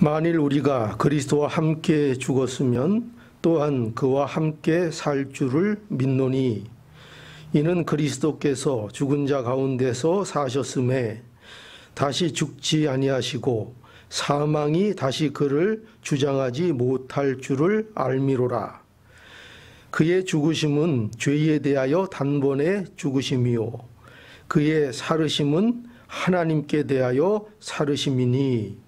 만일 우리가 그리스도와 함께 죽었으면 또한 그와 함께 살 줄을 믿노니 이는 그리스도께서 죽은 자 가운데서 사셨음에 다시 죽지 아니하시고 사망이 다시 그를 주장하지 못할 줄을 알미로라. 그의 죽으심은 죄에 대하여 단번에 죽으심이요 그의 살으심은 하나님께 대하여 살으심이니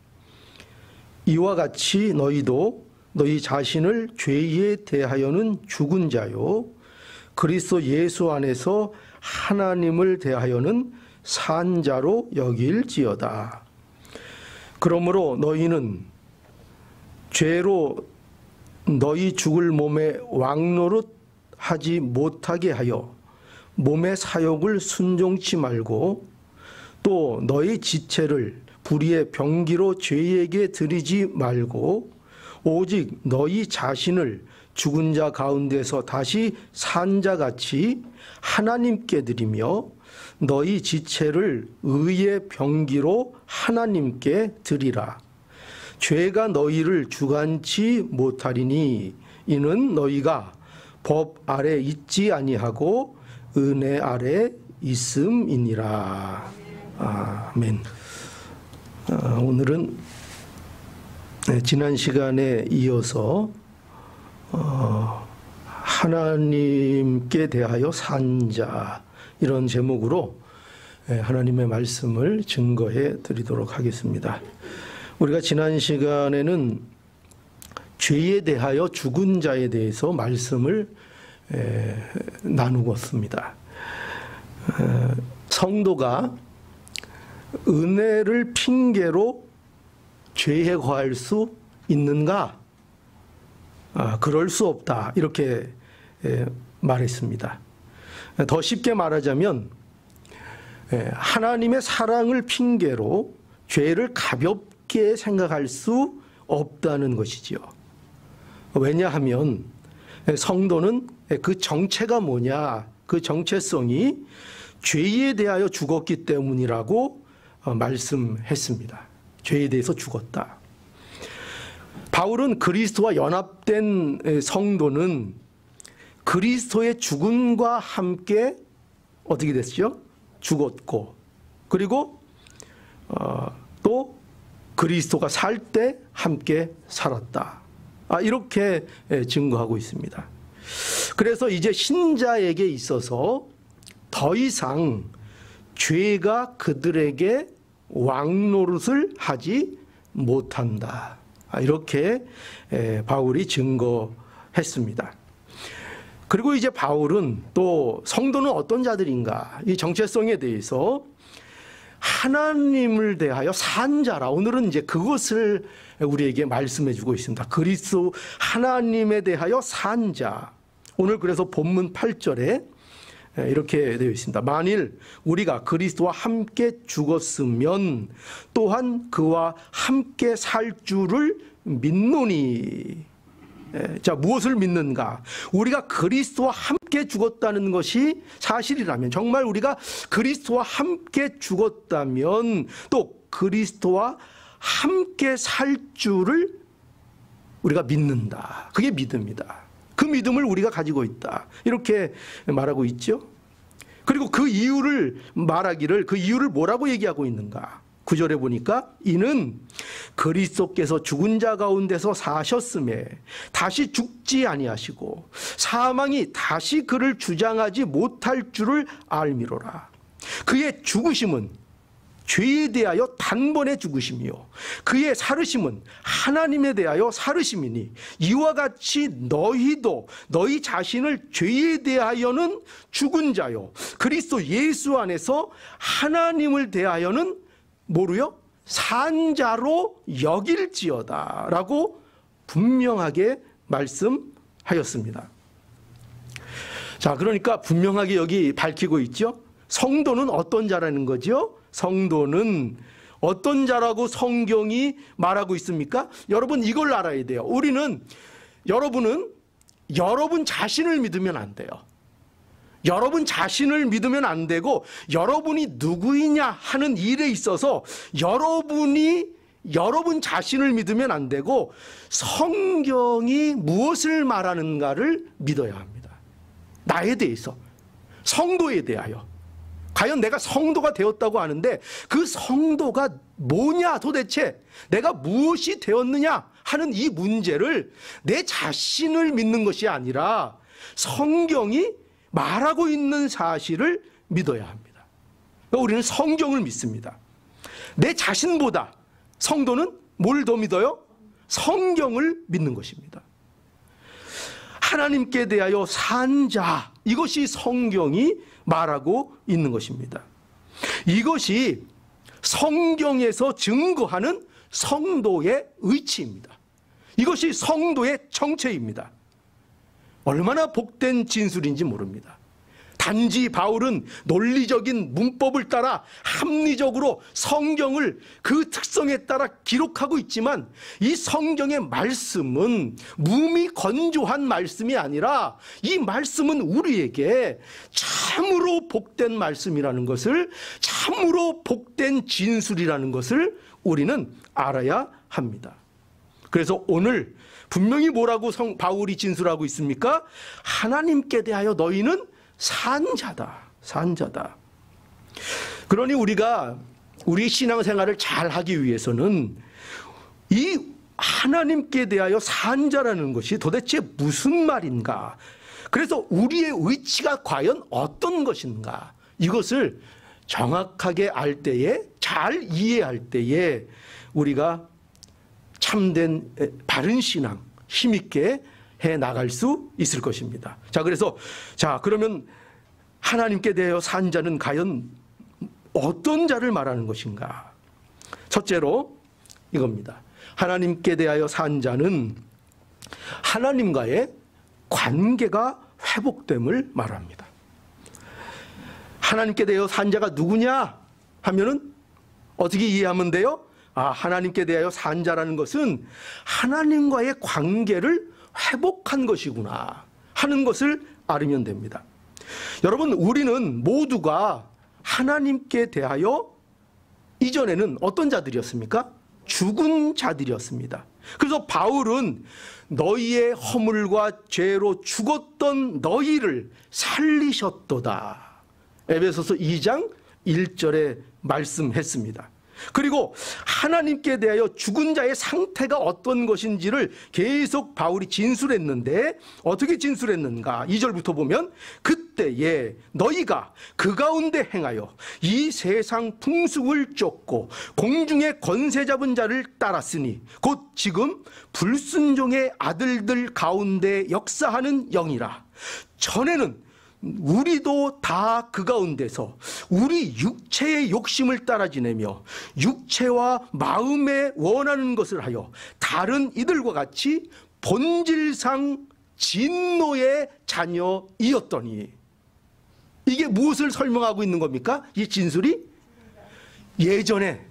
이와 같이 너희도 너희 자신을 죄에 대하여는 죽은 자요 그리스도 예수 안에서 하나님을 대하여는 산 자로 여길지어다. 그러므로 너희는 죄로 너희 죽을 몸에 왕노릇 하지 못하게 하여 몸의 사욕을 순종치 말고 또 너희 지체를 불의의 병기로 죄에게 드리지 말고 오직 너희 자신을 죽은 자 가운데서 다시 산 자같이 하나님께 드리며 너희 지체를 의의 병기로 하나님께 드리라. 죄가 너희를 주관치 못하리니 이는 너희가 법 아래 있지 아니하고 은혜 아래 있음이니라. 아멘. 오늘은 지난 시간에 이어서 하나님께 대하여 산 자 이런 제목으로 하나님의 말씀을 증거해 드리도록 하겠습니다. 우리가 지난 시간에는 죄에 대하여 죽은 자에 대해서 말씀을 나누었습니다. 성도가 은혜를 핑계로 죄에 거할 수 있는가? 그럴 수 없다. 이렇게 말했습니다. 더 쉽게 말하자면 하나님의 사랑을 핑계로 죄를 가볍게 생각할 수 없다는 것이지요. 왜냐하면 성도는 그 정체가 뭐냐? 그 정체성이 죄에 대하여 죽었기 때문이라고 말씀했습니다. 죄에 대해서 죽었다. 바울은 그리스도와 연합된 성도는 그리스도의 죽음과 함께 어떻게 됐죠? 죽었고 그리고 또 그리스도가 살 때 함께 살았다. 이렇게 증거하고 있습니다. 그래서 이제 신자에게 있어서 더 이상 죄가 그들에게 왕노릇을 하지 못한다. 이렇게 바울이 증거했습니다. 그리고 이제 바울은 또 성도는 어떤 자들인가? 이 정체성에 대해서 하나님을 대하여 산 자라. 오늘은 이제 그것을 우리에게 말씀해 주고 있습니다. 그리스도 하나님에 대하여 산 자. 오늘 그래서 본문 8절에 이렇게 되어 있습니다. 만일 우리가 그리스도와 함께 죽었으면 또한 그와 함께 살 줄을 믿노니. 자, 무엇을 믿는가? 우리가 그리스도와 함께 죽었다는 것이 사실이라면, 정말 우리가 그리스도와 함께 죽었다면 또 그리스도와 함께 살 줄을 우리가 믿는다. 그게 믿음이다. 그 믿음을 우리가 가지고 있다. 이렇게 말하고 있죠. 그리고 그 이유를 말하기를, 그 이유를 뭐라고 얘기하고 있는가? 9절에 보니까 이는 그리스도께서 죽은 자 가운데서 사셨음에 다시 죽지 아니하시고 사망이 다시 그를 주장하지 못할 줄을 알미로라. 그의 죽으심은 죄에 대하여 단번에 죽으심이요 그의 살으심은 하나님에 대하여 살으심이니 이와 같이 너희도 너희 자신을 죄에 대하여는 죽은 자요 그리스도 예수 안에서 하나님을 대하여는 뭐로요? 산 자로 여길지어다 라고 분명하게 말씀하였습니다. 자, 그러니까 분명하게 여기 밝히고 있죠. 성도는 어떤 자라는 거죠? 성도는 어떤 자라고 성경이 말하고 있습니까? 여러분 이걸 알아야 돼요. 여러분은 여러분 자신을 믿으면 안 돼요. 여러분 자신을 믿으면 안 되고 여러분이 누구이냐 하는 일에 있어서 여러분이 여러분 자신을 믿으면 안 되고 성경이 무엇을 말하는가를 믿어야 합니다. 나에 대해서, 성도에 대하여. 과연 내가 성도가 되었다고 하는데 그 성도가 뭐냐, 도대체 내가 무엇이 되었느냐 하는 이 문제를 내 자신을 믿는 것이 아니라 성경이 말하고 있는 사실을 믿어야 합니다. 그러니까 우리는 성경을 믿습니다. 내 자신보다 성도는 뭘 더 믿어요? 성경을 믿는 것입니다. 하나님께 대하여 산 자, 이것이 성경이 말하고 있는 것입니다. 이것이 성경에서 증거하는 성도의 의치입니다. 이것이 성도의 정체입니다. 얼마나 복된 진술인지 모릅니다. 단지 바울은 논리적인 문법을 따라 합리적으로 성경을 그 특성에 따라 기록하고 있지만 이 성경의 말씀은 무미 건조한 말씀이 아니라 이 말씀은 우리에게 참으로 복된 말씀이라는 것을, 참으로 복된 진술이라는 것을 우리는 알아야 합니다. 그래서 오늘 분명히 뭐라고 바울이 진술하고 있습니까? 하나님께 대하여 너희는 산자다, 산자다. 그러니 우리가 우리 신앙생활을 잘 하기 위해서는 이 하나님께 대하여 산자라는 것이 도대체 무슨 말인가, 그래서 우리의 의치가 과연 어떤 것인가, 이것을 정확하게 알 때에, 잘 이해할 때에 우리가 참된 바른 신앙 힘있게 해 나갈 수 있을 것입니다. 자, 그래서 그러면 하나님께 대하여 산 자는 과연 어떤 자를 말하는 것인가? 첫째로 이겁니다. 하나님께 대하여 산 자는 하나님과의 관계가 회복됨을 말합니다. 하나님께 대하여 산 자가 누구냐 하면은 어떻게 이해하면 돼요? 하나님께 대하여 산 자라는 것은 하나님과의 관계를 회복한 것이구나 하는 것을 알으면 됩니다. 여러분, 우리는 모두가 하나님께 대하여 이전에는 어떤 자들이었습니까? 죽은 자들이었습니다. 그래서 바울은 너희의 허물과 죄로 죽었던 너희를 살리셨도다, 에베소서 2장 1절에 말씀했습니다. 그리고 하나님께 대하여 죽은 자의 상태가 어떤 것인지를 계속 바울이 진술했는데 어떻게 진술했는가? 2절부터 보면 그때에 너희가 그 가운데 행하여 이 세상 풍습을 쫓고 공중의 권세 잡은 자를 따랐으니 곧 지금 불순종의 아들들 가운데 역사하는 영이라. 전에는 우리도 다 그 가운데서 우리 육체의 욕심을 따라 지내며 육체와 마음에 원하는 것을 하여 다른 이들과 같이 본질상 진노의 자녀이었더니, 이게 무엇을 설명하고 있는 겁니까? 이 진술이 예전에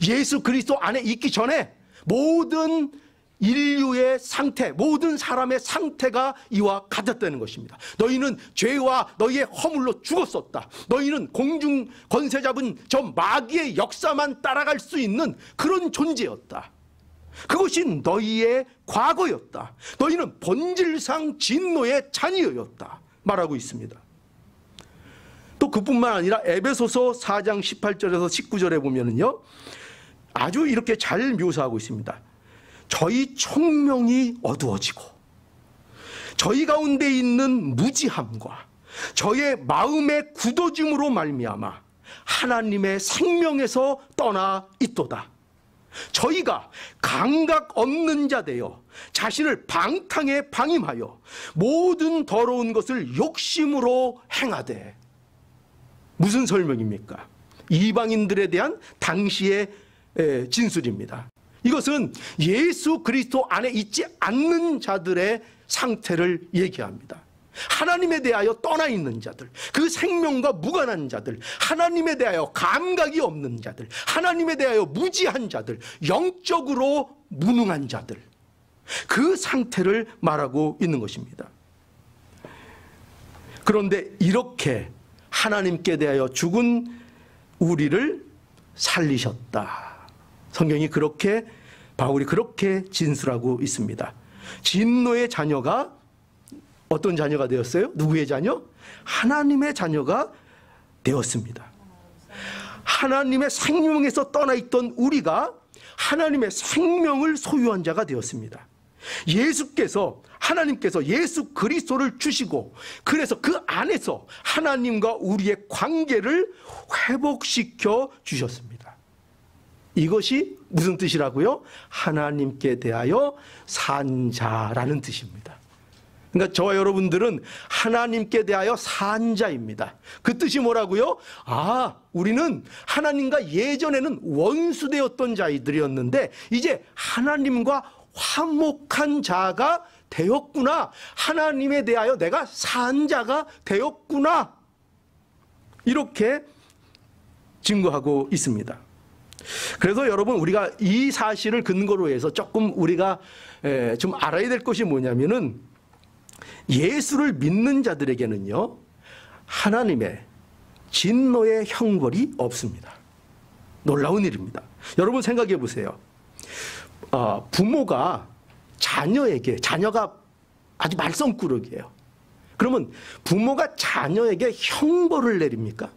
예수 그리스도 안에 있기 전에 모든 인류의 상태, 모든 사람의 상태가 이와 같았다는 것입니다. 너희는 죄와 너희의 허물로 죽었었다. 너희는 공중 권세 잡은 저 마귀의 역사만 따라갈 수 있는 그런 존재였다. 그것이 너희의 과거였다. 너희는 본질상 진노의 자녀였다 말하고 있습니다. 또 그뿐만 아니라 에베소서 4장 18절에서 19절에 보면은요, 아주 이렇게 잘 묘사하고 있습니다. 저희 총명이 어두워지고 저희 가운데 있는 무지함과 저의 마음의 굳어짐으로 말미암아 하나님의 생명에서 떠나 있도다. 저희가 감각 없는 자 되어 자신을 방탕에 방임하여 모든 더러운 것을 욕심으로 행하되. 무슨 설명입니까? 이방인들에 대한 당시의 진술입니다. 이것은 예수 그리스도 안에 있지 않는 자들의 상태를 얘기합니다. 하나님에 대하여 떠나 있는 자들, 그 생명과 무관한 자들, 하나님에 대하여 감각이 없는 자들, 하나님에 대하여 무지한 자들, 영적으로 무능한 자들, 그 상태를 말하고 있는 것입니다. 그런데 이렇게 하나님께 대하여 죽은 우리를 살리셨다. 성경이 그렇게, 바울이 그렇게 진술하고 있습니다. 진노의 자녀가 어떤 자녀가 되었어요? 누구의 자녀? 하나님의 자녀가 되었습니다. 하나님의 생명에서 떠나 있던 우리가 하나님의 생명을 소유한 자가 되었습니다. 예수께서, 하나님께서 예수 그리스도를 주시고, 그래서 그 안에서 하나님과 우리의 관계를 회복시켜 주셨습니다. 이것이 무슨 뜻이라고요? 하나님께 대하여 산 자라는 뜻입니다. 그러니까 저와 여러분들은 하나님께 대하여 산 자입니다. 그 뜻이 뭐라고요? 아, 우리는 하나님과 예전에는 원수되었던 자들이었는데 이제 하나님과 화목한 자가 되었구나. 하나님에 대하여 내가 산 자가 되었구나. 이렇게 증거하고 있습니다. 그래서 여러분, 우리가 이 사실을 근거로 해서 조금 우리가 좀 알아야 될 것이 뭐냐면은, 예수를 믿는 자들에게는요, 하나님의 진노의 형벌이 없습니다. 놀라운 일입니다. 여러분 생각해 보세요. 부모가 자녀에게, 자녀가 아주 말썽꾸러기예요. 그러면 부모가 자녀에게 형벌을 내립니까?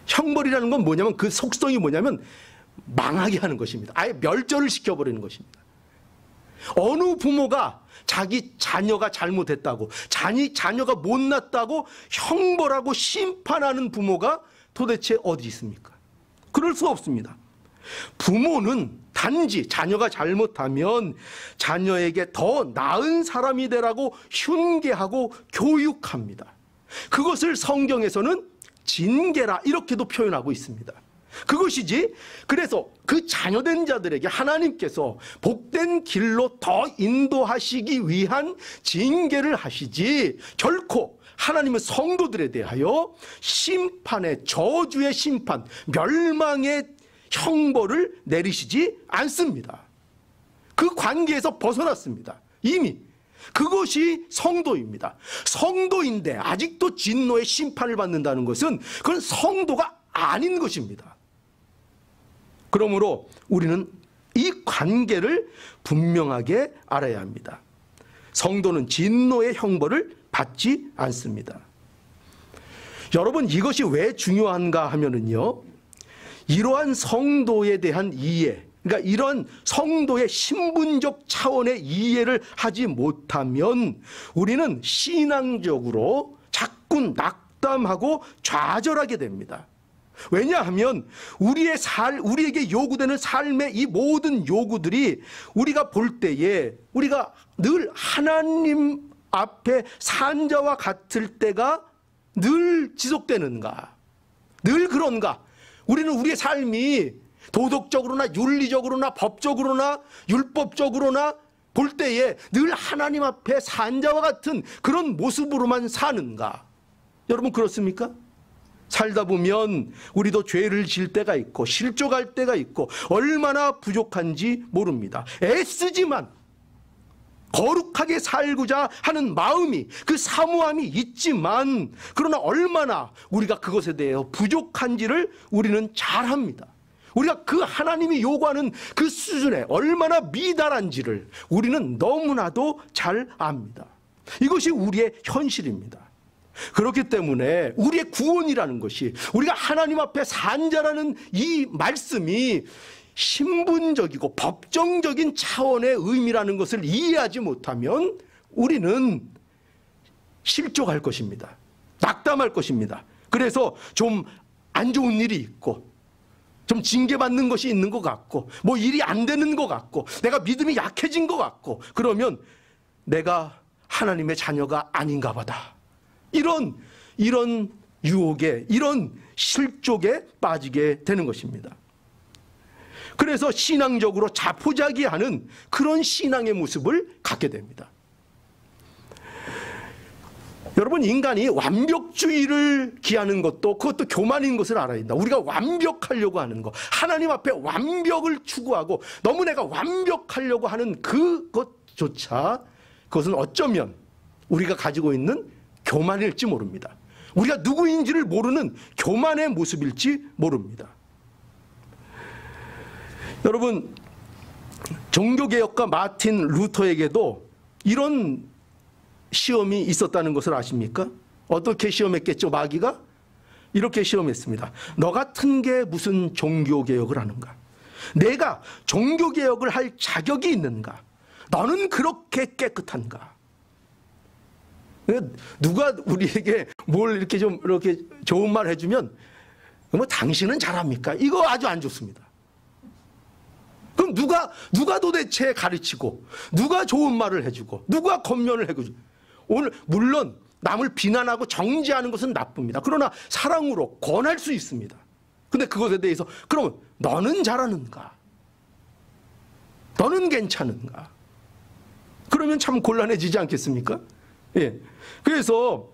형벌이라는 건 뭐냐면, 그 속성이 뭐냐면 망하게 하는 것입니다. 아예 멸절을 시켜버리는 것입니다. 어느 부모가 자기 자녀가 잘못했다고, 자녀가 못났다고 형벌하고 심판하는 부모가 도대체 어디 있습니까? 그럴 수 없습니다. 부모는 단지 자녀가 잘못하면 자녀에게 더 나은 사람이 되라고 훈계하고 교육합니다. 그것을 성경에서는 징계라 이렇게도 표현하고 있습니다. 그것이지, 그래서 그 자녀된 자들에게 하나님께서 복된 길로 더 인도하시기 위한 징계를 하시지, 결코 하나님은 성도들에 대하여 심판의, 저주의 심판, 멸망의 형벌을 내리시지 않습니다. 그 관계에서 벗어났습니다. 이미. 그것이 성도입니다. 성도인데 아직도 진노의 심판을 받는다는 것은 그건 성도가 아닌 것입니다. 그러므로 우리는 이 관계를 분명하게 알아야 합니다. 성도는 진노의 형벌을 받지 않습니다. 여러분, 이것이 왜 중요한가 하면은요, 이러한 성도에 대한 이해, 그러니까 이런 성도의 신분적 차원의 이해를 하지 못하면 우리는 신앙적으로 자꾸 낙담하고 좌절하게 됩니다. 왜냐하면 우리에게 요구되는 삶의 이 모든 요구들이 우리가 볼 때에 우리가 늘 하나님 앞에 산 자와 같을 때가 늘 지속되는가? 늘 그런가? 우리는 우리의 삶이 도덕적으로나 윤리적으로나 법적으로나 율법적으로나 볼 때에 늘 하나님 앞에 산 자와 같은 그런 모습으로만 사는가? 여러분 그렇습니까? 살다 보면 우리도 죄를 지을 때가 있고 실족할 때가 있고 얼마나 부족한지 모릅니다. 애쓰지만 거룩하게 살고자 하는 마음이, 그 사모함이 있지만, 그러나 얼마나 우리가 그것에 대해 부족한지를 우리는 잘 합니다. 우리가 그 하나님이 요구하는 그 수준에 얼마나 미달한지를 우리는 너무나도 잘 압니다. 이것이 우리의 현실입니다. 그렇기 때문에 우리의 구원이라는 것이, 우리가 하나님 앞에 산 자라는 이 말씀이 신분적이고 법정적인 차원의 의미라는 것을 이해하지 못하면 우리는 실족할 것입니다. 낙담할 것입니다. 그래서 좀 안 좋은 일이 있고, 좀 징계받는 것이 있는 것 같고, 뭐 일이 안 되는 것 같고, 내가 믿음이 약해진 것 같고, 그러면 내가 하나님의 자녀가 아닌가 보다. 이런 유혹에, 이런 실족에 빠지게 되는 것입니다. 그래서 신앙적으로 자포자기하는 그런 신앙의 모습을 갖게 됩니다. 여러분, 인간이 완벽주의를 기하는 것도, 그것도 교만인 것을 알아야 된다. 우리가 완벽하려고 하는 것, 하나님 앞에 완벽을 추구하고 너무 내가 완벽하려고 하는 그것조차, 그것은 어쩌면 우리가 가지고 있는 교만일지 모릅니다. 우리가 누구인지를 모르는 교만의 모습일지 모릅니다. 여러분, 종교개혁가 마틴 루터에게도 이런 시험이 있었다는 것을 아십니까? 어떻게 시험했겠죠, 마귀가? 이렇게 시험했습니다. 너 같은 게 무슨 종교개혁을 하는가? 내가 종교개혁을 할 자격이 있는가? 너는 그렇게 깨끗한가? 누가 우리에게 뭘 이렇게 좀 이렇게 좋은 말 해주면 뭐 당신은 잘합니까? 이거 아주 안 좋습니다. 그럼 누가 도대체 가르치고, 누가 좋은 말을 해주고, 누가 권면을 해주고. 오늘 물론 남을 비난하고 정죄하는 것은 나쁩니다. 그러나 사랑으로 권할 수 있습니다. 근데 그것에 대해서 그러면 너는 잘하는가? 너는 괜찮은가? 그러면 참 곤란해지지 않겠습니까? 예. 그래서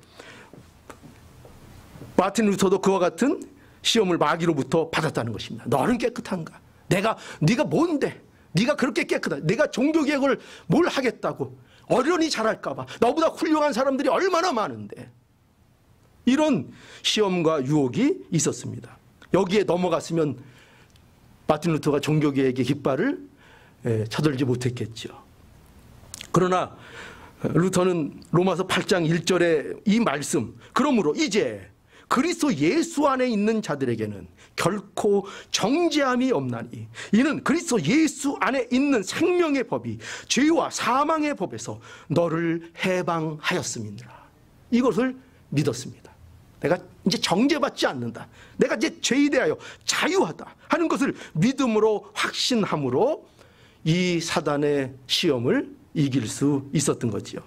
마틴 루터도 그와 같은 시험을 마귀로부터 받았다는 것입니다. 너는 깨끗한가? 네가 뭔데? 네가 그렇게 깨끗하? 내가 종교개혁을 뭘 하겠다고? 어련히 잘할까봐. 너보다 훌륭한 사람들이 얼마나 많은데. 이런 시험과 유혹이 있었습니다. 여기에 넘어갔으면 마틴 루터가 종교개혁의 깃발을 쳐들지 못했겠죠. 그러나 루터는 로마서 8장 1절의 이 말씀, 그러므로 이제 그리스도 예수 안에 있는 자들에게는 결코 정죄함이 없나니 이는 그리스도 예수 안에 있는 생명의 법이 죄와 사망의 법에서 너를 해방하였음이니라. 이것을 믿었습니다. 내가 이제 정죄받지 않는다. 내가 이제 죄에 대하여 자유하다 하는 것을 믿음으로 확신함으로 이 사단의 시험을 이길 수 있었던 거지요.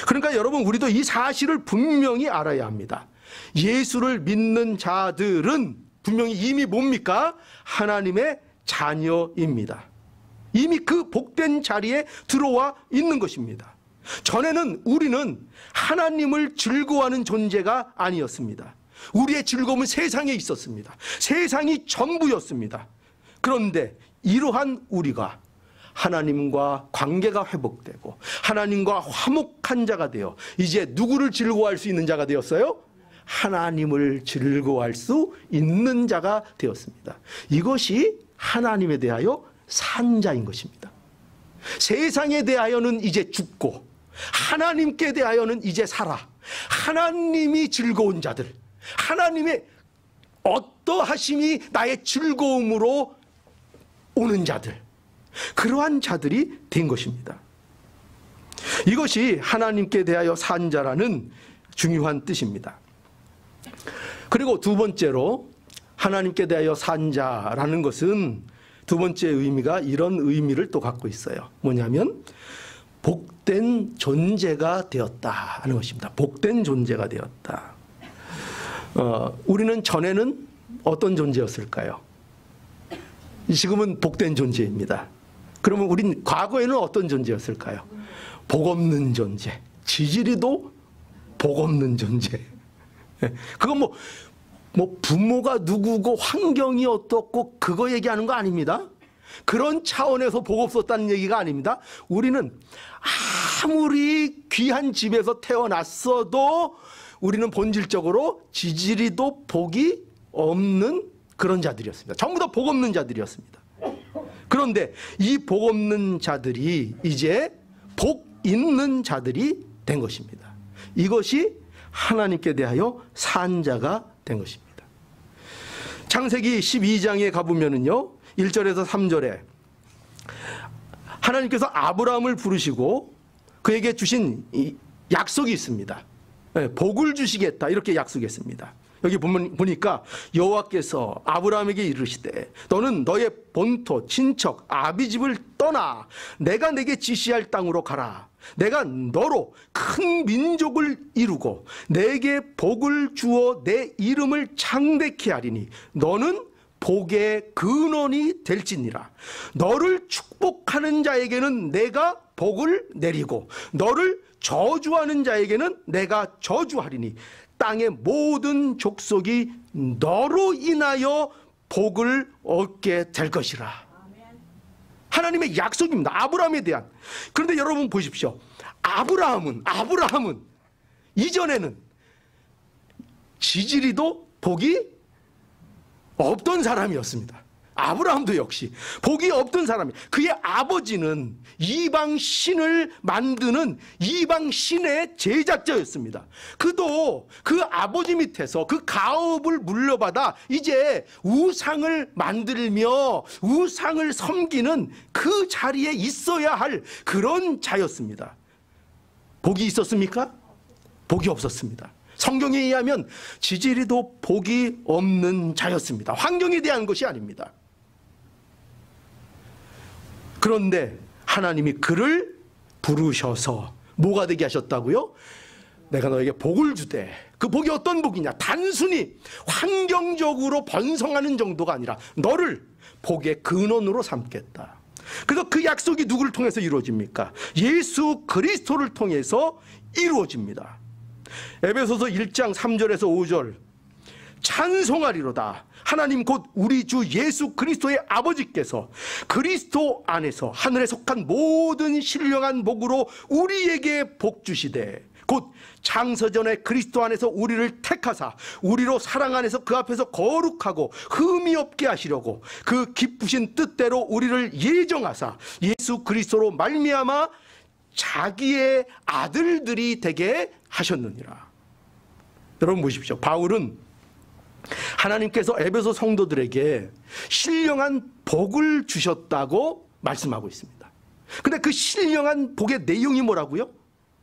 그러니까 여러분, 우리도 이 사실을 분명히 알아야 합니다. 예수를 믿는 자들은 분명히 이미 뭡니까? 하나님의 자녀입니다. 이미 그 복된 자리에 들어와 있는 것입니다. 전에는 우리는 하나님을 즐거워하는 존재가 아니었습니다. 우리의 즐거움은 세상에 있었습니다. 세상이 전부였습니다. 그런데 이러한 우리가 하나님과 관계가 회복되고 하나님과 화목한 자가 되어 이제 누구를 즐거워할 수 있는 자가 되었어요? 하나님을 즐거워할 수 있는 자가 되었습니다. 이것이 하나님에 대하여 산 자인 것입니다. 세상에 대하여는 이제 죽고 하나님께 대하여는 이제 살아. 하나님이 즐거운 자들, 하나님의 어떠하심이 나의 즐거움으로 오는 자들, 그러한 자들이 된 것입니다. 이것이 하나님께 대하여 산 자라는 중요한 뜻입니다. 그리고 두 번째로 하나님께 대하여 산 자라는 것은 두 번째 의미가 이런 의미를 또 갖고 있어요. 뭐냐면 복된 존재가 되었다 하는 것입니다. 복된 존재가 되었다. 우리는 전에는 어떤 존재였을까요? 지금은 복된 존재입니다. 그러면 우린 과거에는 어떤 존재였을까요? 복 없는 존재, 지지리도 복 없는 존재. 그건 뭐 부모가 누구고 환경이 어떻고 그거 얘기하는 거 아닙니다. 그런 차원에서 복 없었다는 얘기가 아닙니다. 우리는 아무리 귀한 집에서 태어났어도 우리는 본질적으로 지지리도 복이 없는 그런 자들이었습니다. 전부 다 복 없는 자들이었습니다. 그런데 이 복 없는 자들이 이제 복 있는 자들이 된 것입니다. 이것이 하나님께 대하여 산 자가 된 것입니다. 창세기 12장에 가보면은요, 1절에서 3절에 하나님께서 아브라함을 부르시고 그에게 주신 약속이 있습니다. 복을 주시겠다 이렇게 약속했습니다. 여기 보니까 여호와께서 아브라함에게 이르시되 너는 너의 본토 친척 아비집을 떠나 내가 내게 지시할 땅으로 가라. 내가 너로 큰 민족을 이루고 내게 복을 주어 내 이름을 창대케 하리니 너는 복의 근원이 될지니라. 너를 축복하는 자에게는 내가 복을 내리고 너를 저주하는 자에게는 내가 저주하리니 땅의 모든 족속이 너로 인하여 복을 얻게 될 것이라. 하나님의 약속입니다. 아브라함에 대한. 그런데 여러분 보십시오. 아브라함은 이전에는 지지리도 복이 없던 사람이었습니다. 아브라함도 역시 복이 없던 사람이, 그의 아버지는 이방 신을 만드는 이방 신의 제작자였습니다. 그도 그 아버지 밑에서 그 가업을 물려받아 이제 우상을 만들며 우상을 섬기는 그 자리에 있어야 할 그런 자였습니다. 복이 있었습니까? 복이 없었습니다. 성경에 의하면 지지리도 복이 없는 자였습니다. 환경에 대한 것이 아닙니다. 그런데 하나님이 그를 부르셔서 뭐가 되게 하셨다고요? 내가 너에게 복을 주되, 그 복이 어떤 복이냐? 단순히 환경적으로 번성하는 정도가 아니라 너를 복의 근원으로 삼겠다. 그래서 그 약속이 누구를 통해서 이루어집니까? 예수 그리스도를 통해서 이루어집니다. 에베소서 1장 3절에서 5절, 찬송하리로다. 하나님 곧 우리 주 예수 그리스도의 아버지께서 그리스도 안에서 하늘에 속한 모든 신령한 복으로 우리에게 복 주시되, 곧 창세전에 그리스도 안에서 우리를 택하사 우리로 사랑 안에서 그 앞에서 거룩하고 흠이 없게 하시려고 그 기쁘신 뜻대로 우리를 예정하사 예수 그리스도로 말미암아 자기의 아들들이 되게 하셨느니라. 여러분 보십시오. 바울은 하나님께서 에베소 성도들에게 신령한 복을 주셨다고 말씀하고 있습니다. 근데 그 신령한 복의 내용이 뭐라고요?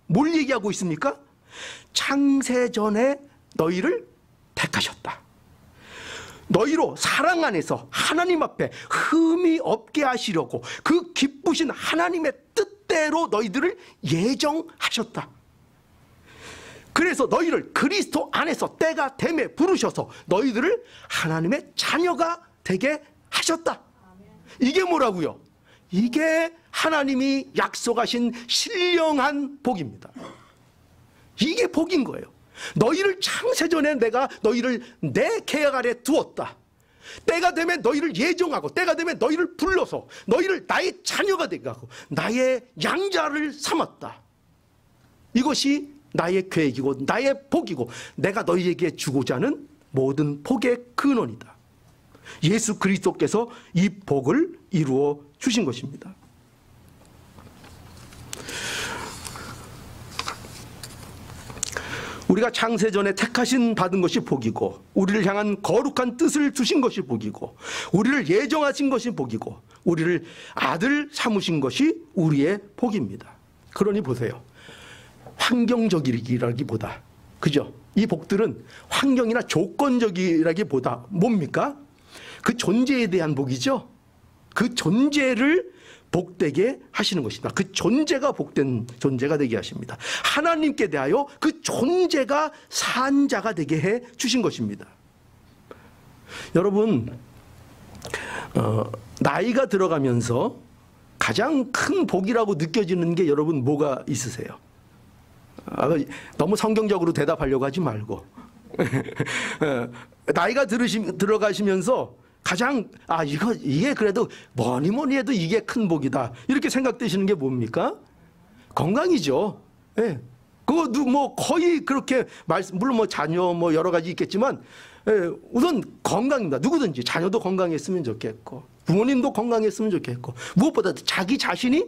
뭘 얘기하고 있습니까? 창세전에 너희를 택하셨다. 너희로 사랑 안에서 하나님 앞에 흠이 없게 하시려고 그 기쁘신 하나님의 뜻대로 너희들을 예정하셨다. 그래서 너희를 그리스도 안에서 때가 됨에 부르셔서 너희들을 하나님의 자녀가 되게 하셨다. 이게 뭐라고요? 이게 하나님이 약속하신 신령한 복입니다. 이게 복인 거예요. 너희를 창세전에 내가 너희를 내 계약 아래 두었다. 때가 되면 너희를 예정하고 때가 되면 너희를 불러서 너희를 나의 자녀가 되게 하고 나의 양자를 삼았다. 이것이 나의 계획이고 나의 복이고 내가 너희에게 주고자 하는 모든 복의 근원이다. 예수 그리스도께서 이 복을 이루어 주신 것입니다. 우리가 창세전에 택하신 받은 것이 복이고 우리를 향한 거룩한 뜻을 주신 것이 복이고 우리를 예정하신 것이 복이고 우리를 아들 삼으신 것이 우리의 복입니다. 그러니 보세요. 환경적이라기보다, 그죠? 이 복들은 환경이나 조건적이라기보다 뭡니까? 그 존재에 대한 복이죠. 그 존재를 복되게 하시는 것입니다. 그 존재가 복된 존재가 되게 하십니다. 하나님께 대하여 그 존재가 산 자가 되게 해 주신 것입니다. 여러분, 나이가 들어가면서 가장 큰 복이라고 느껴지는 게 여러분 뭐가 있으세요? 너무 성경적으로 대답하려고 하지 말고 나이가 들어가시면서 가장 이게 그래도 뭐니 해도 이게 큰 복이다 이렇게 생각되시는 게 뭡니까? 건강이죠. 예. 그거 뭐 거의 그렇게 물론 뭐 자녀 뭐 여러 가지 있겠지만 우선 건강입니다. 누구든지 자녀도 건강했으면 좋겠고 부모님도 건강했으면 좋겠고 무엇보다 자기 자신이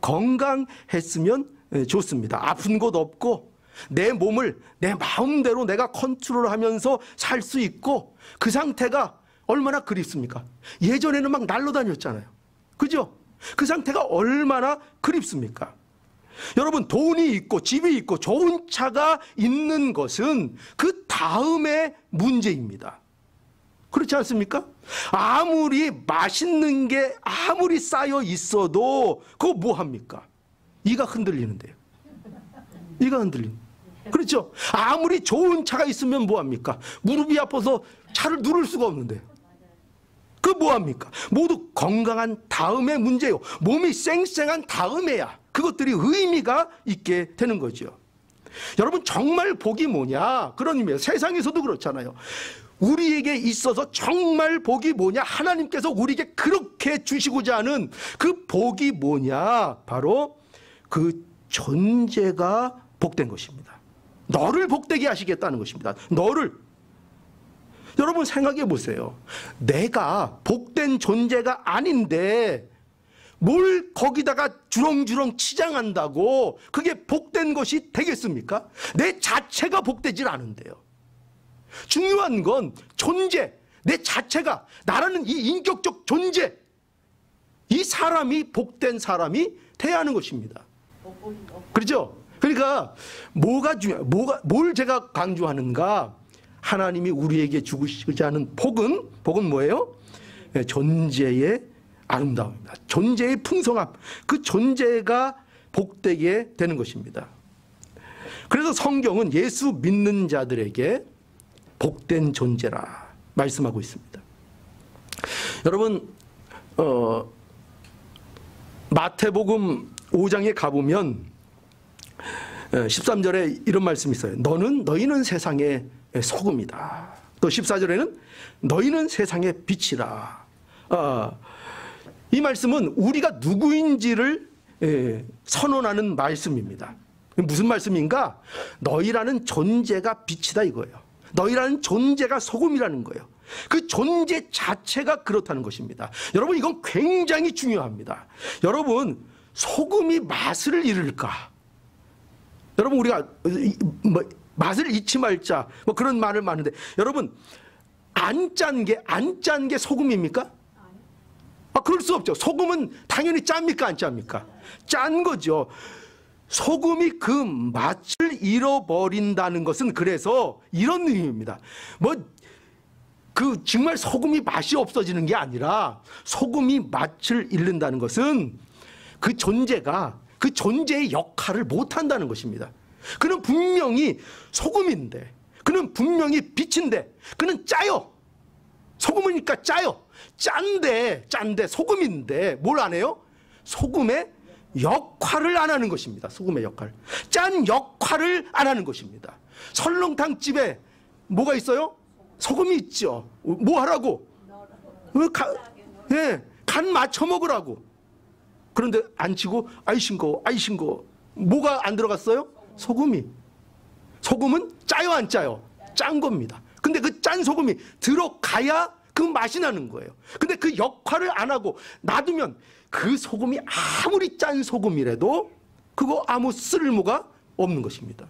건강했으면 좋습니다. 아픈 곳 없고 내 몸을 내 마음대로 내가 컨트롤하면서 살 수 있고 그 상태가 얼마나 그립습니까? 예전에는 막 날아다녔잖아요. 그죠? 그 상태가 얼마나 그립습니까? 여러분, 돈이 있고 집이 있고 좋은 차가 있는 것은 그 다음의 문제입니다. 그렇지 않습니까? 아무리 맛있는 게 아무리 쌓여 있어도 그거 뭐 합니까? 이가 흔들리는데요. 이가 흔들리는. 그렇죠? 아무리 좋은 차가 있으면 뭐 합니까? 무릎이 아파서 차를 누를 수가 없는데. 그 뭐 합니까? 모두 건강한 다음의 문제요. 몸이 쌩쌩한 다음에야 그것들이 의미가 있게 되는 거죠. 여러분, 정말 복이 뭐냐? 그런 의미예요. 세상에서도 그렇잖아요. 우리에게 있어서 정말 복이 뭐냐? 하나님께서 우리에게 그렇게 주시고자 하는 그 복이 뭐냐? 바로 그 존재가 복된 것입니다. 너를 복되게 하시겠다는 것입니다. 너를. 여러분 생각해 보세요. 내가 복된 존재가 아닌데 뭘 거기다가 주렁주렁 치장한다고 그게 복된 것이 되겠습니까? 내 자체가 복되질 않은데요. 중요한 건 존재, 내 자체가, 나라는 이 인격적 존재, 이 사람이 복된 사람이 돼야 하는 것입니다. 그렇죠? 그러니까 뭘 제가 강조하는가? 하나님이 우리에게 주시고자 하는 복은 뭐예요? 존재의 아름다움입니다. 존재의 풍성함, 그 존재가 복되게 되는 것입니다. 그래서 성경은 예수 믿는 자들에게 복된 존재라 말씀하고 있습니다. 여러분 마태복음 5장에 가보면 13절에 이런 말씀이 있어요. 너희는 세상의 소금이다. 또 14절에는 너희는 세상의 빛이라. 이 말씀은 우리가 누구인지를 선언하는 말씀입니다. 무슨 말씀인가? 너희라는 존재가 빛이다 이거예요. 너희라는 존재가 소금이라는 거예요. 그 존재 자체가 그렇다는 것입니다. 여러분 이건 굉장히 중요합니다. 여러분 소금이 맛을 잃을까? 여러분 우리가 맛을 잊지 말자 그런 말을 많은데 여러분 안 짠 게 소금입니까? 그럴 수 없죠. 소금은 당연히 짭니까 안 짭니까? 짠 거죠. 소금이 그 맛을 잃어버린다는 것은 그래서 이런 의미입니다. 정말 소금이 맛이 없어지는 게 아니라 소금이 맛을 잃는다는 것은 그 존재가 그 존재의 역할을 못한다는 것입니다. 그는 분명히 소금인데, 그는 분명히 빛인데, 그는 짜요. 소금이니까 짜요. 짠데 소금인데 뭘 안 해요? 소금의 역할을 안 하는 것입니다. 소금의 역할. 짠 역할을 안 하는 것입니다. 설렁탕집에 뭐가 있어요? 소금이 있죠. 뭐 하라고? 간 맞춰 먹으라고. 그런데 안 치고 아이 싱거워. 뭐가 안 들어갔어요? 소금이. 소금은 짜요 안 짜요? 짠 겁니다. 근데 그 짠 소금이 들어가야 그 맛이 나는 거예요. 근데 그 역할을 안 하고 놔두면 그 소금이 아무리 짠 소금이라도 그거 아무 쓸모가 없는 것입니다.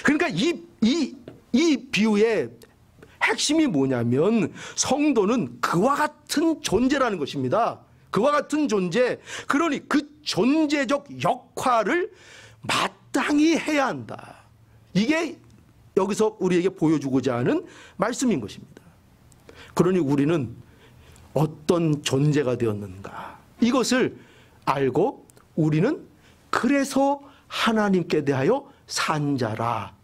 그러니까 이 비유의 핵심이 뭐냐면 성도는 그와 같은 존재라는 것입니다. 그와 같은 존재. 그러니 그 존재적 역할을 마땅히 해야 한다. 이게 여기서 우리에게 보여주고자 하는 말씀인 것입니다. 그러니 우리는 어떤 존재가 되었는가? 이것을 알고 우리는 그래서 하나님께 대하여 산 자라.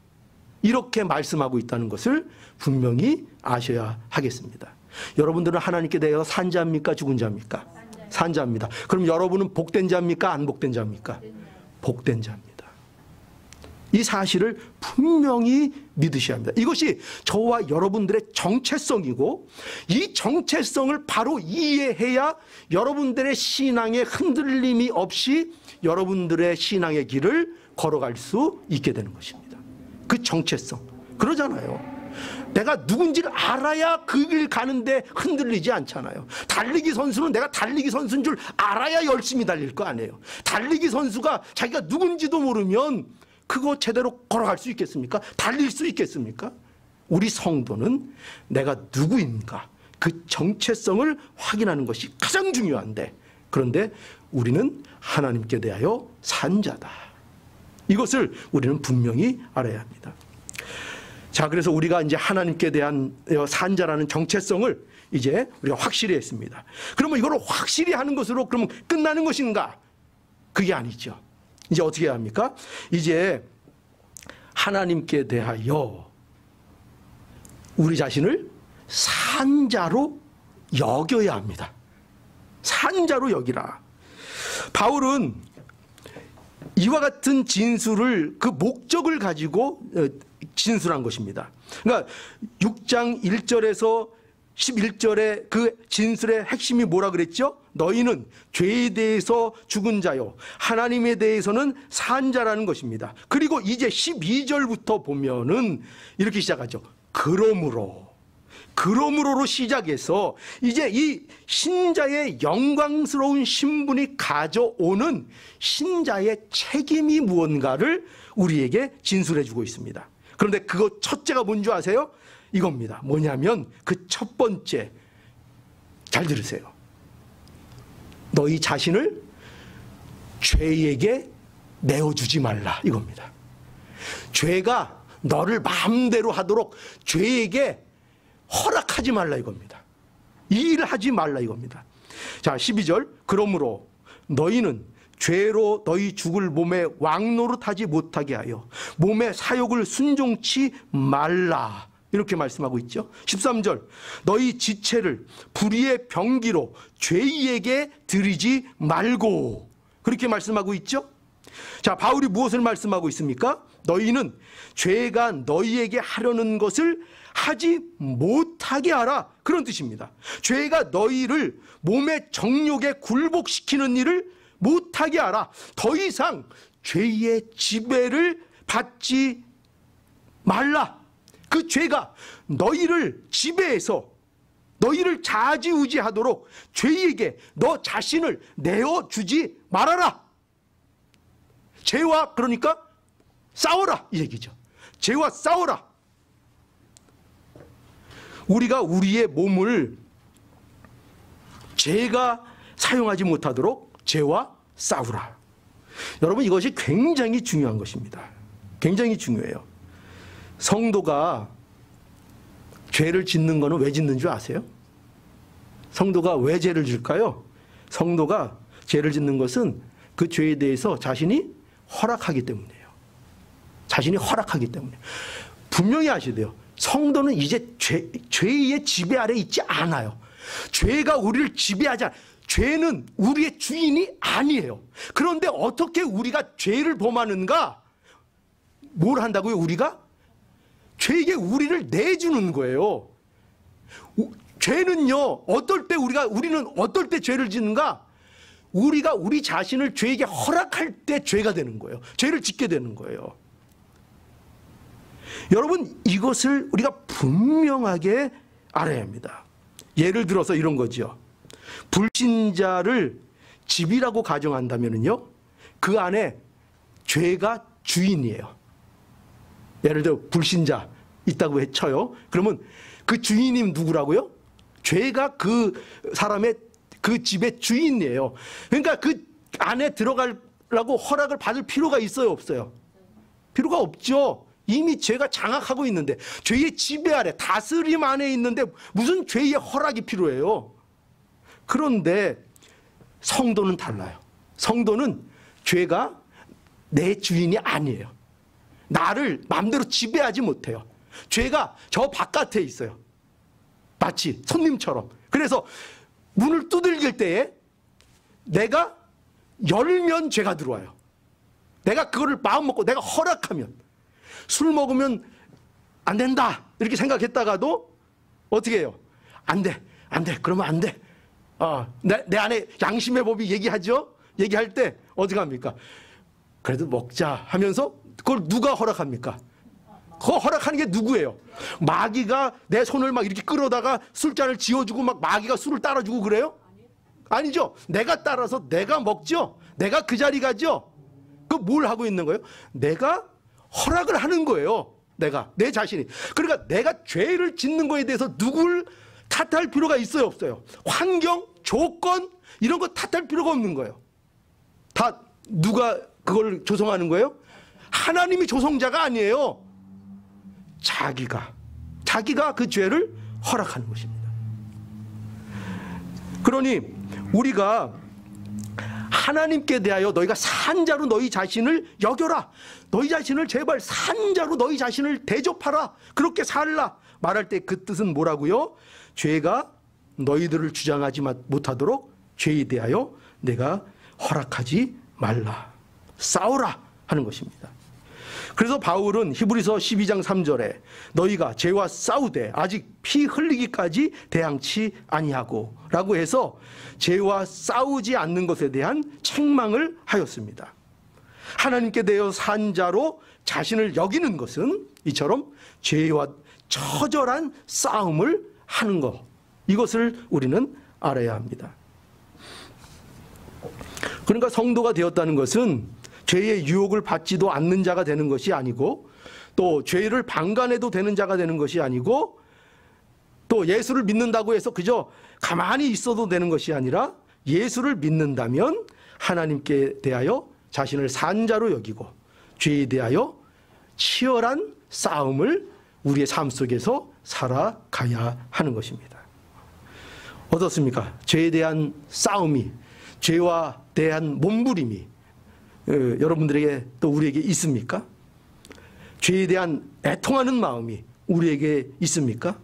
이렇게 말씀하고 있다는 것을 분명히 아셔야 하겠습니다. 여러분들은 하나님께 대하여 산 자입니까? 죽은 자입니까? 산 자입니다. 그럼 여러분은 복된 자입니까? 안 복된 자입니까? 복된 자입니다. 이 사실을 분명히 믿으셔야 합니다. 이것이 저와 여러분들의 정체성이고 이 정체성을 바로 이해해야 여러분들의 신앙에 흔들림이 없이 여러분들의 신앙의 길을 걸어갈 수 있게 되는 것입니다. 그 정체성. 그러잖아요. 내가 누군지를 알아야 그 길 가는데 흔들리지 않잖아요. 달리기 선수는 내가 달리기 선수인 줄 알아야 열심히 달릴 거 아니에요. 달리기 선수가 자기가 누군지도 모르면 그거 제대로 걸어갈 수 있겠습니까? 달릴 수 있겠습니까? 우리 성도는 내가 누구인가 그 정체성을 확인하는 것이 가장 중요한데, 그런데 우리는 하나님께 대하여 산 자다. 이것을 우리는 분명히 알아야 합니다. 자, 그래서 우리가 이제 하나님께 대한 산 자라는 정체성을 이제 우리가 확실히 했습니다. 그러면 이걸 확실히 하는 것으로 그러면 끝나는 것인가? 그게 아니죠. 이제 어떻게 해야 합니까? 이제 하나님께 대하여 우리 자신을 산자로 여겨야 합니다. 산자로 여기라. 바울은 이와 같은 진술을 그 목적을 가지고 진술한 것입니다. 그러니까 6장 1절에서 11절의 그 진술의 핵심이 뭐라 그랬죠? 너희는 죄에 대해서 죽은 자요 하나님에 대해서는 산 자라는 것입니다. 그리고 이제 12절부터 보면은 이렇게 시작하죠. 그러므로 그러므로로 시작해서 이제 이 신자의 영광스러운 신분이 가져오는 신자의 책임이 무언가를 우리에게 진술해 주고 있습니다. 그런데 그거 첫째가 뭔지 아세요? 이겁니다. 뭐냐면 그 첫 번째, 잘 들으세요. 너희 자신을 죄에게 내어주지 말라, 이겁니다. 죄가 너를 마음대로 하도록 죄에게 허락하지 말라, 이겁니다. 이 일을 하지 말라, 이겁니다. 자, 12절. 그러므로 너희는 죄로 너희 죽을 몸에 왕노릇하지 못하게 하여 몸의 사욕을 순종치 말라, 이렇게 말씀하고 있죠. 13절. 너희 지체를 불의의 병기로 죄에게 드리지 말고, 그렇게 말씀하고 있죠. 자, 바울이 무엇을 말씀하고 있습니까? 너희는 죄가 너희에게 하려는 것을 하지 못하게 하라, 그런 뜻입니다. 죄가 너희를 몸의 정욕에 굴복시키는 일을 못하게 하라. 더 이상 죄의 지배를 받지 말라. 그 죄가 너희를 지배해서 너희를 좌지우지하도록 죄에게 너 자신을 내어주지 말아라. 죄와, 그러니까 싸워라, 이 얘기죠. 죄와 싸워라. 우리가 우리의 몸을 죄가 사용하지 못하도록 죄와 싸우라. 여러분, 이것이 굉장히 중요한 것입니다. 굉장히 중요해요. 성도가 죄를 짓는 거는 왜 짓는 줄 아세요? 성도가 왜 죄를 질까요? 성도가 죄를 짓는 것은 그 죄에 대해서 자신이 허락하기 때문이에요. 자신이 허락하기 때문에. 분명히 아셔야 돼요. 성도는 이제 죄의 지배 아래 있지 않아요. 죄가 우리를 지배하지 않아요. 죄는 우리의 주인이 아니에요. 그런데 어떻게 우리가 죄를 범하는가? 뭘 한다고요? 우리가? 죄에게 우리를 내주는 거예요. 죄는요, 우리는 어떨 때 죄를 짓는가? 우리가 우리 자신을 죄에게 허락할 때 죄가 되는 거예요. 죄를 짓게 되는 거예요. 여러분, 이것을 우리가 분명하게 알아야 합니다. 예를 들어서 이런 거죠. 불신자를 집이라고 가정한다면요, 그 안에 죄가 주인이에요. 예를 들어 불신자 있다고 쳐요. 그러면 그 주인이 누구라고요? 죄가 그 사람의, 그 집의 주인이에요. 그러니까 그 안에 들어가려고 허락을 받을 필요가 있어요, 없어요? 필요가 없죠. 이미 죄가 장악하고 있는데, 죄의 지배 아래, 다스림 안에 있는데 무슨 죄의 허락이 필요해요? 그런데 성도는 달라요. 성도는 죄가 내 주인이 아니에요. 나를 마음대로 지배하지 못해요. 죄가 저 바깥에 있어요. 마치 손님처럼. 그래서 문을 두들길 때에 내가 열면 죄가 들어와요. 내가 그거를 마음먹고 내가 허락하면, 술 먹으면 안 된다 이렇게 생각했다가도 어떻게 해요? 안 돼, 안 돼, 그러면 안 돼. 내 안에 양심의 법이 얘기하죠. 얘기할 때 어떻게 합니까? 그래도 먹자 하면서, 그걸 누가 허락합니까? 그거 허락하는 게 누구예요? 마귀가 내 손을 막 이렇게 끌어다가 술잔을 지어주고 막 마귀가 술을 따라주고 그래요? 아니죠. 내가 따라서 내가 먹죠. 내가 그 자리 가죠. 그 뭘 하고 있는 거예요? 내가 허락을 하는 거예요. 내가, 내 자신이. 그러니까 내가 죄를 짓는 거에 대해서 누굴 탓할 필요가 있어요, 없어요? 환경, 조건 이런 거 탓할 필요가 없는 거예요. 다 누가 그걸 조성하는 거예요? 하나님이 조성자가 아니에요. 자기가 그 죄를 허락하는 것입니다. 그러니 우리가 하나님께 대하여 너희가 산자로 너희 자신을 여겨라. 너희 자신을 제발 산자로 너희 자신을 대접하라. 그렇게 살라. 말할 때 그 뜻은 뭐라고요? 죄가 너희들을 주장하지 못하도록 죄에 대하여 내가 허락하지 말라. 싸우라 하는 것입니다. 그래서 바울은 히브리서 12장 3절에 너희가 죄와 싸우되 아직 피 흘리기까지 대항치 아니하고 라고 해서 죄와 싸우지 않는 것에 대한 책망을 하였습니다. 하나님께 대하여 산 자로 자신을 여기는 것은 이처럼 죄와 처절한 싸움을 하는 것, 이것을 우리는 알아야 합니다. 그러니까 성도가 되었다는 것은 죄의 유혹을 받지도 않는 자가 되는 것이 아니고, 또 죄를 방관해도 되는 자가 되는 것이 아니고, 또 예수를 믿는다고 해서 그저 가만히 있어도 되는 것이 아니라, 예수를 믿는다면 하나님께 대하여 자신을 산 자로 여기고 죄에 대하여 치열한 싸움을 우리의 삶 속에서 살아가야 하는 것입니다. 어떻습니까? 죄에 대한 싸움이, 죄와 대한 몸부림이 여러분들에게 또 우리에게 있습니까? 죄에 대한 애통하는 마음이 우리에게 있습니까?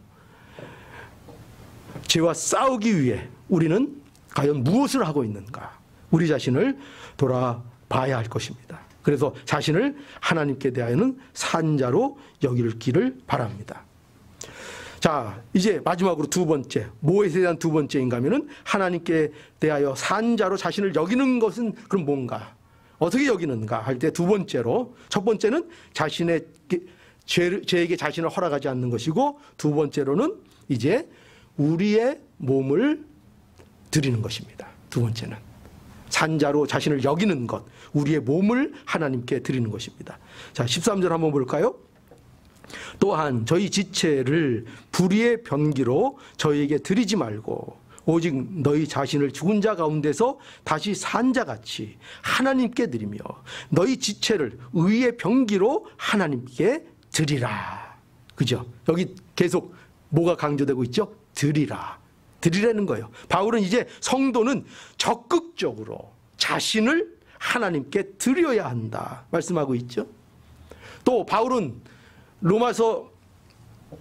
죄와 싸우기 위해 우리는 과연 무엇을 하고 있는가? 우리 자신을 돌아봐야 할 것입니다. 그래서 자신을 하나님께 대하여는 산자로 여기기를 바랍니다. 자, 이제 마지막으로 두 번째, 무엇에 대한 두 번째인가 하면은 하나님께 대하여 산자로 자신을 여기는 것은 그럼 뭔가? 어떻게 여기는가 할 때 두 번째로, 첫 번째는 자신의 죄에게 자신을 허락하지 않는 것이고, 두 번째로는 이제 우리의 몸을 드리는 것입니다. 두 번째는 산자로 자신을 여기는 것, 우리의 몸을 하나님께 드리는 것입니다. 자, 13절 한번 볼까요? 또한 저희 지체를 불의의 변기로 저희에게 드리지 말고 오직 너희 자신을 죽은 자 가운데서 다시 산 자같이 하나님께 드리며 너희 지체를 의의 변기로 하나님께 드리라. 그죠? 여기 계속 뭐가 강조되고 있죠? 드리라. 드리라는 거예요. 바울은 이제 성도는 적극적으로 자신을 하나님께 드려야 한다 말씀하고 있죠. 또 바울은 로마서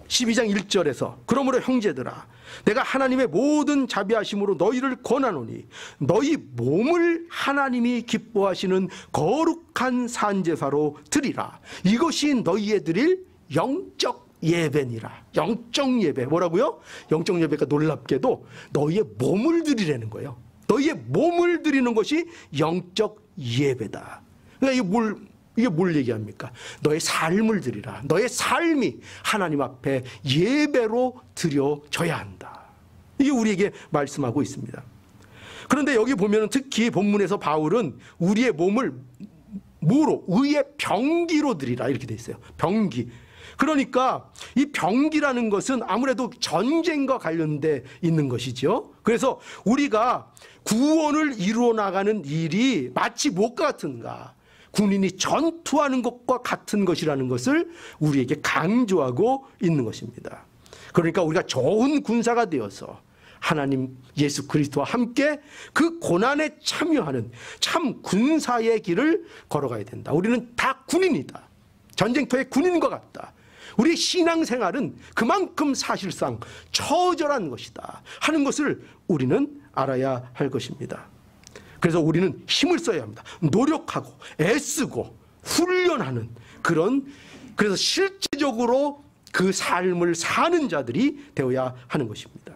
12장 1절에서 그러므로 형제들아 내가 하나님의 모든 자비하심으로 너희를 권하노니 너희 몸을 하나님이 기뻐하시는 거룩한 산제사로 드리라. 이것이 너희에 드릴 영적 예배니라. 영적 예배. 뭐라고요? 영적 예배가 놀랍게도 너희의 몸을 드리라는 거예요. 너희의 몸을 드리는 것이 영적 예배다. 그러니까 이게 뭘 얘기합니까? 너의 삶을 드리라. 너의 삶이 하나님 앞에 예배로 드려져야 한다. 이게 우리에게 말씀하고 있습니다. 그런데 여기 보면 특히 본문에서 바울은 우리의 몸을 뭐로? 의의 병기로 드리라 이렇게 돼 있어요. 병기. 그러니까 이 병기라는 것은 아무래도 전쟁과 관련돼 있는 것이죠. 그래서 우리가 구원을 이루어 나가는 일이 마치 무엇과 같은가? 군인이 전투하는 것과 같은 것이라는 것을 우리에게 강조하고 있는 것입니다. 그러니까 우리가 좋은 군사가 되어서 하나님 예수 그리스도와 함께 그 고난에 참여하는 참 군사의 길을 걸어가야 된다. 우리는 다 군인이다. 전쟁터의 군인과 같다. 우리 신앙생활은 그만큼 사실상 처절한 것이다 하는 것을 우리는 알아야 할 것입니다. 그래서 우리는 힘을 써야 합니다. 노력하고 애쓰고 훈련하는 그래서 실제적으로 그 삶을 사는 자들이 되어야 하는 것입니다.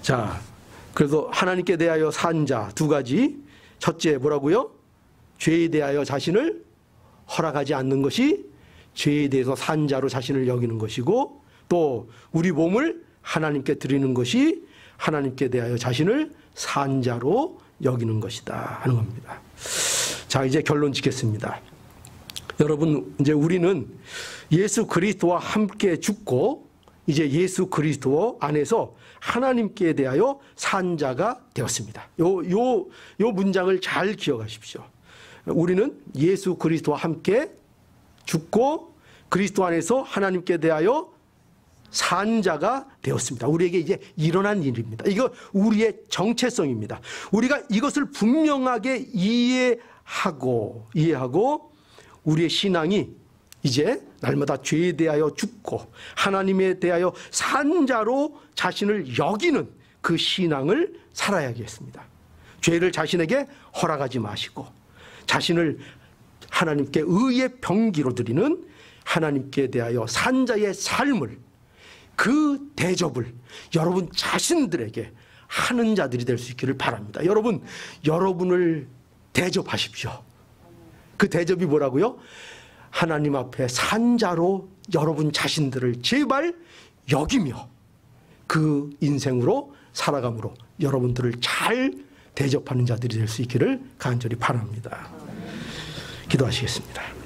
자, 그래서 하나님께 대하여 산 자 두 가지. 첫째 뭐라고요? 죄에 대하여 자신을 허락하지 않는 것이 죄에 대해서 산 자로 자신을 여기는 것이고, 또 우리 몸을 하나님께 드리는 것이 하나님께 대하여 자신을 산 자로 여기는 것이다 하는 겁니다. 자, 이제 결론 짓겠습니다. 여러분, 이제 우리는 예수 그리스도와 함께 죽고 이제 예수 그리스도 안에서 하나님께 대하여 산 자가 되었습니다. 요 문장을 잘 기억하십시오. 우리는 예수 그리스도와 함께 죽고 그리스도 안에서 하나님께 대하여 산 자가 되었습니다. 우리에게 이제 일어난 일입니다. 이거 우리의 정체성입니다. 우리가 이것을 분명하게 이해하고 우리의 신앙이 이제 날마다 죄에 대하여 죽고 하나님에 대하여 산 자로 자신을 여기는 그 신앙을 살아야겠습니다. 죄를 자신에게 허락하지 마시고 자신을 하나님께 의의 병기로 드리는 하나님께 대하여 산 자의 삶을, 그 대접을 여러분 자신들에게 하는 자들이 될 수 있기를 바랍니다. 여러분을 대접하십시오. 그 대접이 뭐라고요? 하나님 앞에 산 자로 여러분 자신들을 제발 여기며 그 인생으로 살아감으로 여러분들을 잘 대접하는 자들이 될 수 있기를 간절히 바랍니다. 기도하시겠습니다.